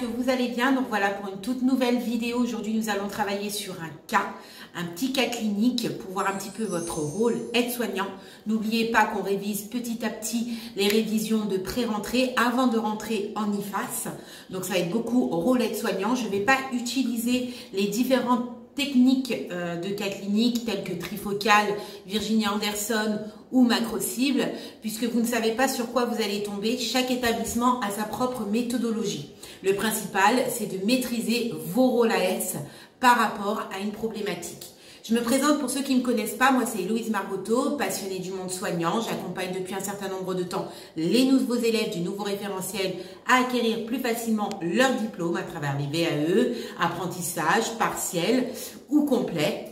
que vous allez bien. Donc voilà pour une toute nouvelle vidéo. Aujourd'hui, nous allons travailler sur un petit cas clinique pour voir un petit peu votre rôle aide-soignant. N'oubliez pas qu'on révise petit à petit les révisions de pré-rentrée avant de rentrer en IFAS. Donc ça va être beaucoup rôle aide-soignant. Je ne vais pas utiliser les différentes techniques de cas cliniques telles que trifocal, Virginie Anderson ou macro-cible, puisque vous ne savez pas sur quoi vous allez tomber. Chaque établissement a sa propre méthodologie. Le principal, c'est de maîtriser vos rôles AS par rapport à une problématique. Je me présente pour ceux qui ne me connaissent pas. Moi, c'est Héloïse Margotto, passionnée du monde soignant. J'accompagne depuis un certain nombre de temps les nouveaux élèves du nouveau référentiel à acquérir plus facilement leur diplôme à travers les VAE, apprentissage, partiel ou complet.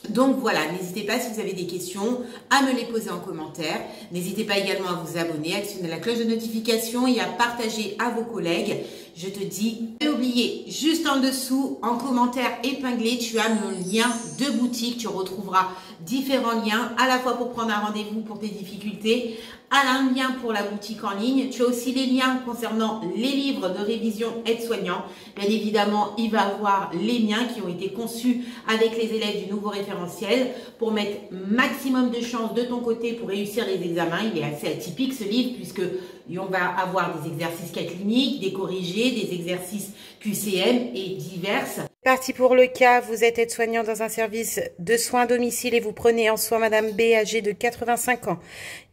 Donc voilà, n'hésitez pas si vous avez des questions à me les poser en commentaire. N'hésitez pas également à vous abonner, à actionner la cloche de notification et à partager à vos collègues. Je te dis, n'oubliez juste en dessous, en commentaire épinglé, tu as mon lien de boutique. Tu retrouveras différents liens, à la fois pour prendre un rendez-vous pour tes difficultés, un lien pour la boutique en ligne. Tu as aussi les liens concernant les livres de révision aide-soignant. Bien évidemment, il va avoir les miens qui ont été conçus avec les élèves du nouveau référentiel pour mettre maximum de chances de ton côté pour réussir les examens. Il est assez atypique ce livre puisque on va avoir des exercices cas cliniques, des corrigés, des exercices QCM et diverses. Parti pour le cas, vous êtes aide-soignant dans un service de soins à domicile et vous prenez en soin Madame B, âgée de 85 ans.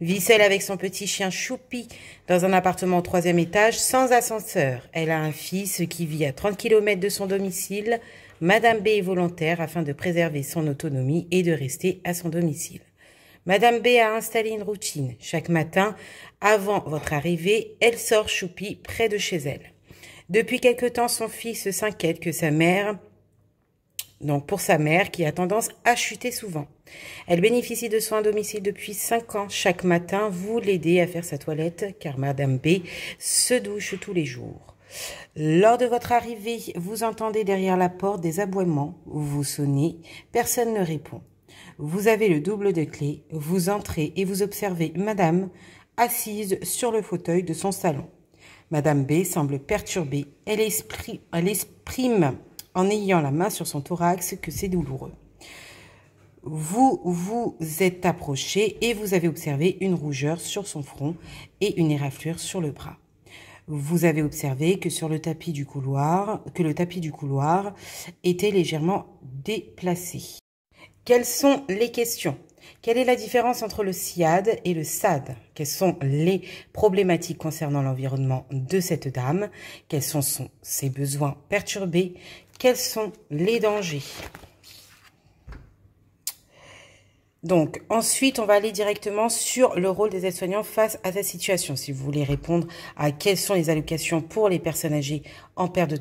Vit seule avec son petit chien Choupi dans un appartement au 3e étage sans ascenseur. Elle a un fils qui vit à 30 km de son domicile. Madame B est volontaire afin de préserver son autonomie et de rester à son domicile. Madame B a installé une routine. Chaque matin, avant votre arrivée, elle sort Choupi près de chez elle. Depuis quelque temps, son fils s'inquiète que sa mère, pour sa mère qui a tendance à chuter souvent. Elle bénéficie de soins à domicile depuis 5 ans. Chaque matin, vous l'aidez à faire sa toilette car Madame B se douche tous les jours. Lors de votre arrivée, vous entendez derrière la porte des aboiements. Vous sonnez, personne ne répond. Vous avez le double de clé, vous entrez et vous observez Madame assise sur le fauteuil de son salon. Madame B semble perturbée. Elle exprime en ayant la main sur son thorax que c'est douloureux. Vous vous êtes approché et vous avez observé une rougeur sur son front et une éraflure sur le bras. Vous avez observé que le tapis du couloir était légèrement déplacé. Quelles sont les questions? Quelle est la différence entre le SIAD et le SAD? Quelles sont les problématiques concernant l'environnement de cette dame? Quels sont ses besoins perturbés? Quels sont les dangers? Donc, ensuite, on va aller directement sur le rôle des aides-soignants face à cette situation. Si vous voulez répondre à quelles sont les allocations pour les personnes âgées en perte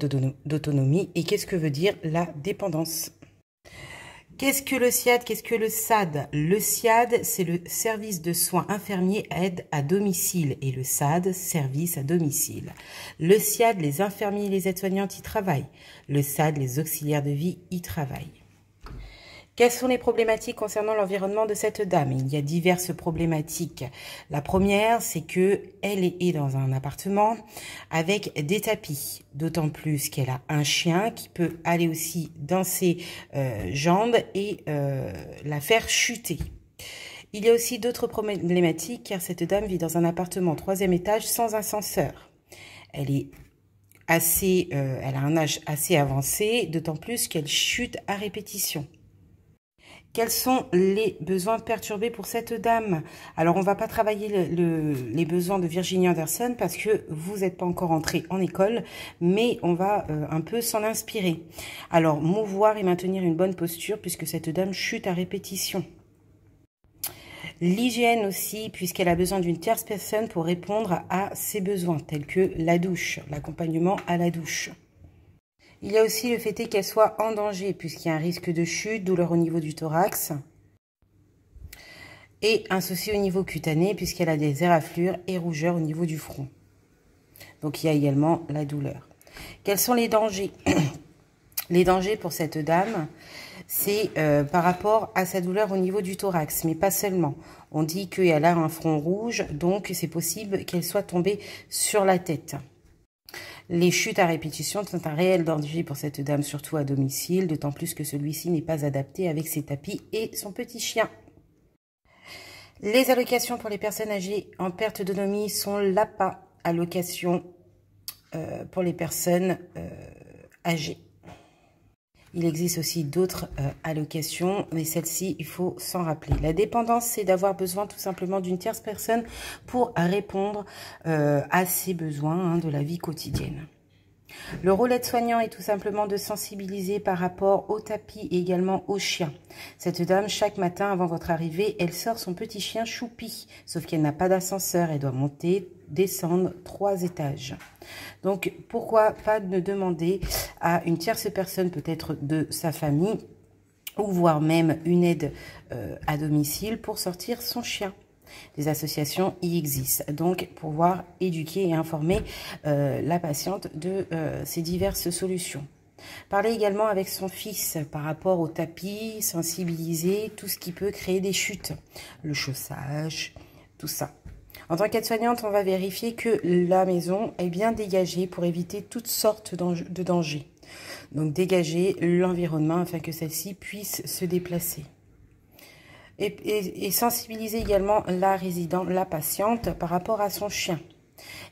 d'autonomie et qu'est-ce que veut dire la dépendance. Qu'est-ce que le SIAD? Qu'est-ce que le SAD? Le SIAD, c'est le service de soins infirmiers aide à domicile et le SAD, service à domicile. Le SIAD, les infirmiers et les aides-soignantes y travaillent. Le SAD, les auxiliaires de vie y travaillent. Quelles sont les problématiques concernant l'environnement de cette dame? Il y a diverses problématiques. La première, c'est que elle est dans un appartement avec des tapis. D'autant plus qu'elle a un chien qui peut aller aussi dans ses jambes et la faire chuter. Il y a aussi d'autres problématiques car cette dame vit dans un appartement au 3e étage sans ascenseur. Elle a un âge assez avancé, d'autant plus qu'elle chute à répétition. Quels sont les besoins perturbés pour cette dame? Alors, on ne va pas travailler les besoins de Virginie Anderson parce que vous n'êtes pas encore entré en école, mais on va un peu s'en inspirer. Alors, mouvoir et maintenir une bonne posture puisque cette dame chute à répétition. L'hygiène aussi, puisqu'elle a besoin d'une tierce personne pour répondre à ses besoins, tels que la douche, l'accompagnement à la douche. Il y a aussi le fait qu'elle soit en danger, puisqu'il y a un risque de chute, douleur au niveau du thorax, et un souci au niveau cutané, puisqu'elle a des éraflures et rougeurs au niveau du front. Donc, il y a également la douleur. Quels sont les dangers? Les dangers pour cette dame, c'est par rapport à sa douleur au niveau du thorax, mais pas seulement. On dit qu'elle a un front rouge, donc c'est possible qu'elle soit tombée sur la tête. Les chutes à répétition sont un réel danger pour cette dame, surtout à domicile, d'autant plus que celui-ci n'est pas adapté avec ses tapis et son petit chien. Les allocations pour les personnes âgées en perte d'autonomie sont l'APA, allocation pour les personnes âgées. Il existe aussi d'autres allocations, mais celle-ci, il faut s'en rappeler. La dépendance, c'est d'avoir besoin tout simplement d'une tierce personne pour répondre à ses besoins de la vie quotidienne. Le rôle aide-soignant est tout simplement de sensibiliser par rapport au tapis et également au chien. Cette dame, chaque matin avant votre arrivée, elle sort son petit chien Choupi, sauf qu'elle n'a pas d'ascenseur, elle doit monter, descendre 3 étages. Donc, pourquoi pas ne demander à une tierce personne, peut-être de sa famille, ou voire même une aide à domicile pour sortir son chien. Les associations y existent, donc pouvoir éduquer et informer la patiente de ces diverses solutions. Parler également avec son fils par rapport au tapis, sensibiliser tout ce qui peut créer des chutes, le chaussage, tout ça. En tant qu'aide-soignante, on va vérifier que la maison est bien dégagée pour éviter toutes sortes de dangers. Donc dégager l'environnement afin que celle-ci puisse se déplacer. Et sensibiliser également la résidente, la patiente par rapport à son chien.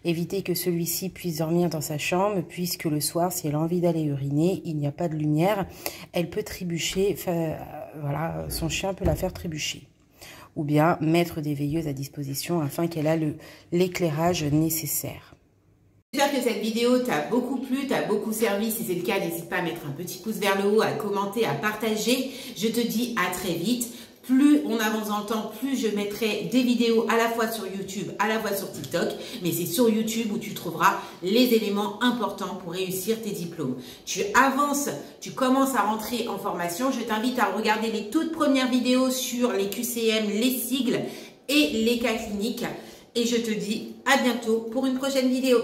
Éviter que celui-ci puisse dormir dans sa chambre, puisque le soir, si elle a envie d'aller uriner, il n'y a pas de lumière, elle peut trébucher, voilà, son chien peut la faire trébucher. Ou bien mettre des veilleuses à disposition afin qu'elle ait l'éclairage nécessaire. J'espère que cette vidéo t'a beaucoup plu, t'a beaucoup servi. Si c'est le cas, n'hésite pas à mettre un petit pouce vers le haut, à commenter, à partager. Je te dis à très vite. Plus on avance dans le temps, plus je mettrai des vidéos à la fois sur YouTube, à la fois sur TikTok. Mais c'est sur YouTube où tu trouveras les éléments importants pour réussir tes diplômes. Tu avances, tu commences à rentrer en formation. Je t'invite à regarder les toutes premières vidéos sur les QCM, les sigles et les cas cliniques. Et je te dis à bientôt pour une prochaine vidéo.